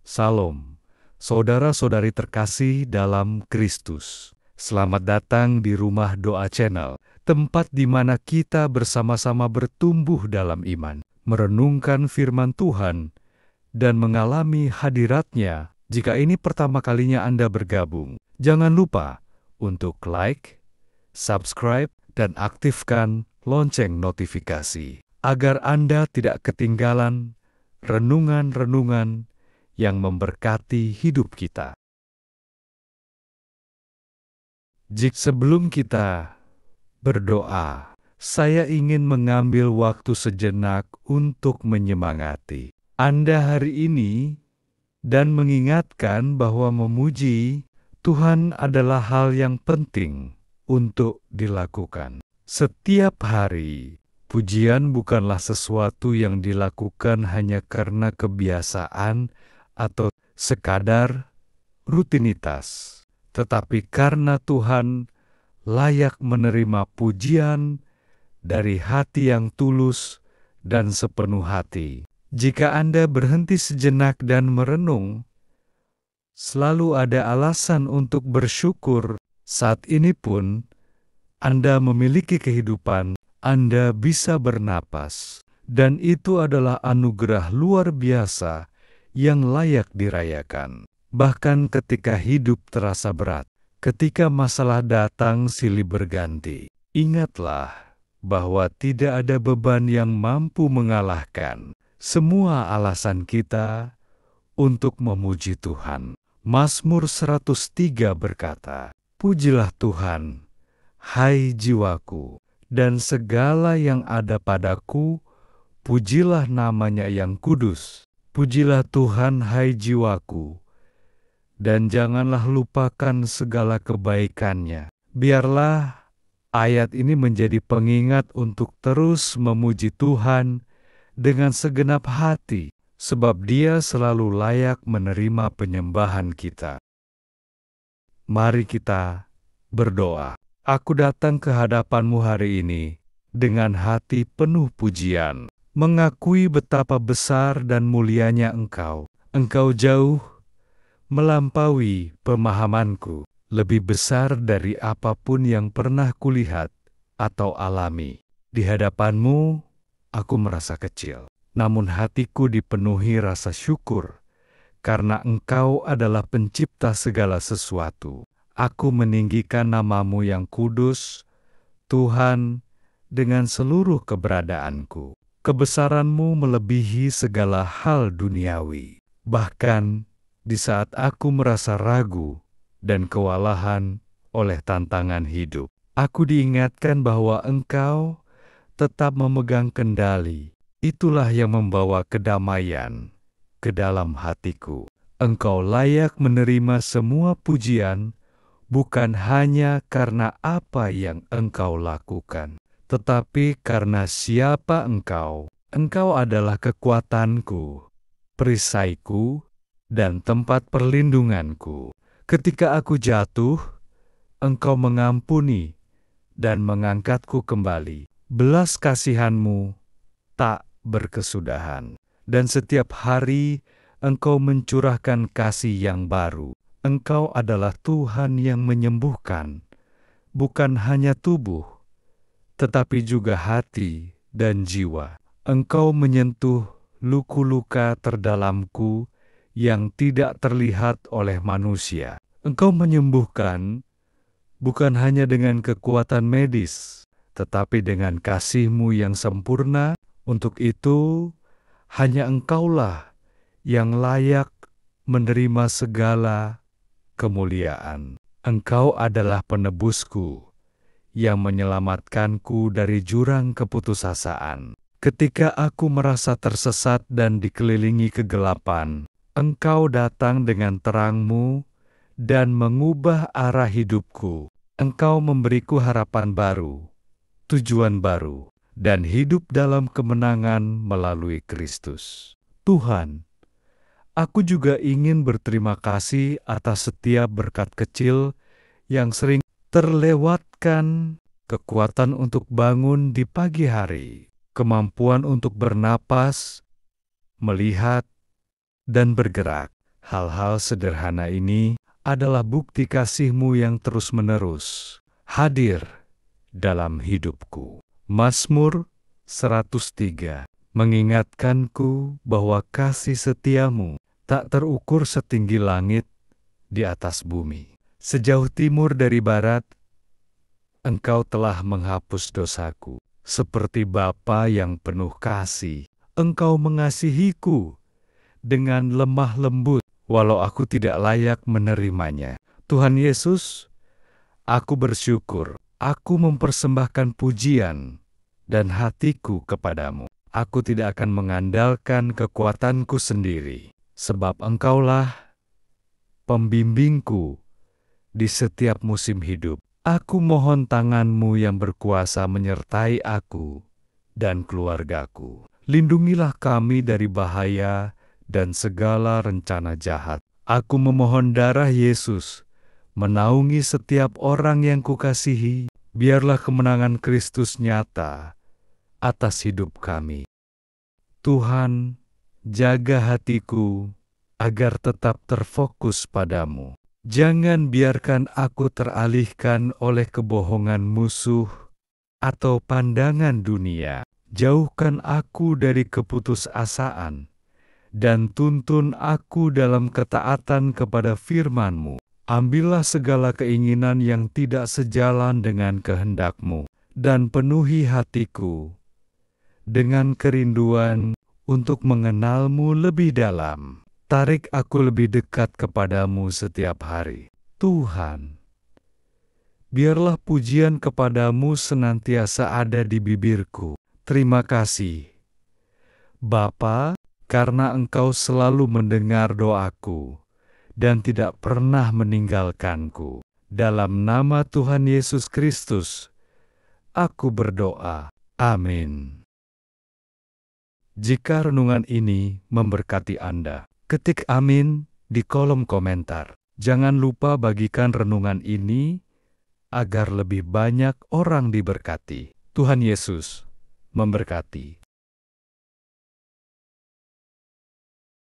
Salam, saudara-saudari terkasih dalam Kristus. Selamat datang di Rumah Doa Channel, tempat di mana kita bersama-sama bertumbuh dalam iman, merenungkan firman Tuhan, dan mengalami hadirat-Nya. Jika ini pertama kalinya Anda bergabung, jangan lupa untuk like, subscribe, dan aktifkan lonceng notifikasi, agar Anda tidak ketinggalan renungan-renungan yang memberkati hidup kita. Sebelum kita berdoa, saya ingin mengambil waktu sejenak untuk menyemangati Anda hari ini dan mengingatkan bahwa memuji Tuhan adalah hal yang penting untuk dilakukan. Setiap hari, pujian bukanlah sesuatu yang dilakukan hanya karena kebiasaan atau sekadar rutinitas, tetapi karena Tuhan layak menerima pujian dari hati yang tulus dan sepenuh hati. Jika Anda berhenti sejenak dan merenung, selalu ada alasan untuk bersyukur. Saat ini pun, Anda memiliki kehidupan, Anda bisa bernapas, dan itu adalah anugerah luar biasa yang layak dirayakan. Bahkan ketika hidup terasa berat, ketika masalah datang silih berganti, ingatlah bahwa tidak ada beban yang mampu mengalahkan semua alasan kita untuk memuji Tuhan. Mazmur 103 berkata, "Pujilah Tuhan, hai jiwaku, dan segala yang ada padaku, pujilah namanya yang kudus. Pujilah Tuhan, hai jiwaku, dan janganlah lupakan segala kebaikannya." Biarlah ayat ini menjadi pengingat untuk terus memuji Tuhan dengan segenap hati, sebab Dia selalu layak menerima penyembahan kita. Mari kita berdoa. Aku datang ke hadapan-Mu hari ini dengan hati penuh pujian, mengakui betapa besar dan mulianya Engkau. Engkau jauh melampaui pemahamanku, lebih besar dari apapun yang pernah kulihat atau alami. Di hadapan-Mu, aku merasa kecil, namun hatiku dipenuhi rasa syukur, karena Engkau adalah pencipta segala sesuatu. Aku meninggikan nama-Mu yang kudus, Tuhan, dengan seluruh keberadaanku. Kebesaran-Mu melebihi segala hal duniawi. Bahkan, di saat aku merasa ragu dan kewalahan oleh tantangan hidup, aku diingatkan bahwa Engkau tetap memegang kendali. Itulah yang membawa kedamaian ke dalam hatiku. Engkau layak menerima semua pujian, bukan hanya karena apa yang Engkau lakukan, tetapi karena siapa Engkau. Engkau adalah kekuatanku, perisaiku, dan tempat perlindunganku. Ketika aku jatuh, Engkau mengampuni dan mengangkatku kembali. Belas kasihan-Mu tak berkesudahan, dan setiap hari Engkau mencurahkan kasih yang baru. Engkau adalah Tuhan yang menyembuhkan, bukan hanya tubuh, tetapi juga hati dan jiwa. Engkau menyentuh luka-luka terdalamku yang tidak terlihat oleh manusia. Engkau menyembuhkan bukan hanya dengan kekuatan medis, tetapi dengan kasih-Mu yang sempurna. Untuk itu, hanya Engkaulah yang layak menerima segala kemuliaan. Engkau adalah penebusku yang menyelamatkanku dari jurang keputusasaan. Ketika aku merasa tersesat dan dikelilingi kegelapan, Engkau datang dengan terang-Mu dan mengubah arah hidupku. Engkau memberiku harapan baru, tujuan baru, dan hidup dalam kemenangan melalui Kristus. Tuhan, aku juga ingin berterima kasih atas setiap berkat kecil yang sering terlewatkan, kekuatan untuk bangun di pagi hari, kemampuan untuk bernapas, melihat, dan bergerak. Hal-hal sederhana ini adalah bukti kasih-Mu yang terus-menerus hadir dalam hidupku. Mazmur 103 mengingatkanku bahwa kasih setiamu tak terukur setinggi langit di atas bumi. Sejauh timur dari barat, Engkau telah menghapus dosaku. Seperti Bapa yang penuh kasih, Engkau mengasihiku dengan lemah lembut, walau aku tidak layak menerimanya. Tuhan Yesus, aku bersyukur, aku mempersembahkan pujian dan hatiku kepadamu. Aku tidak akan mengandalkan kekuatanku sendiri, sebab Engkaulah pembimbingku di setiap musim hidup. Aku mohon tangan-Mu yang berkuasa menyertai aku dan keluargaku. Lindungilah kami dari bahaya dan segala rencana jahat. Aku memohon darah Yesus menaungi setiap orang yang kukasihi. Biarlah kemenangan Kristus nyata atas hidup kami. Tuhan, jaga hatiku agar tetap terfokus padamu. Jangan biarkan aku teralihkan oleh kebohongan musuh atau pandangan dunia. Jauhkan aku dari keputusasaan dan tuntun aku dalam ketaatan kepada firman-Mu. Ambillah segala keinginan yang tidak sejalan dengan kehendak-Mu dan penuhi hatiku dengan kerinduan untuk mengenal-Mu lebih dalam. Tarik aku lebih dekat kepadamu setiap hari. Tuhan, biarlah pujian kepadamu senantiasa ada di bibirku. Terima kasih, Bapa, karena Engkau selalu mendengar doaku dan tidak pernah meninggalkanku. Dalam nama Tuhan Yesus Kristus, aku berdoa. Amin. Jika renungan ini memberkati Anda, ketik amin di kolom komentar. Jangan lupa bagikan renungan ini agar lebih banyak orang diberkati. Tuhan Yesus memberkati.